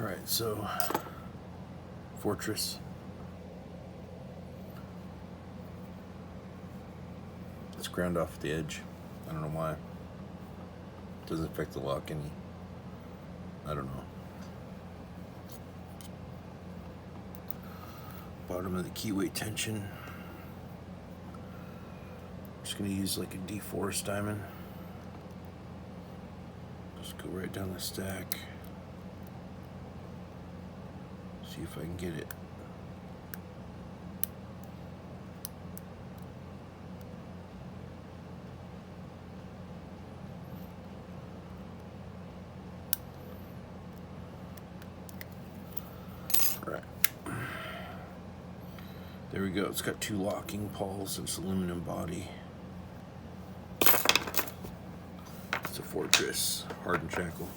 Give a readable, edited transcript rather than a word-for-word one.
Alright, so Fortress. It's ground off the edge. I don't know why. Doesn't affect the lock any. I don't know. Bottom of the keyway tension. Just gonna use like a D-Force diamond. Just go right down the stack. See if I can get it. Right. There we go. It's got two locking pawls. It's aluminum body. It's a Fortress hardened shackle.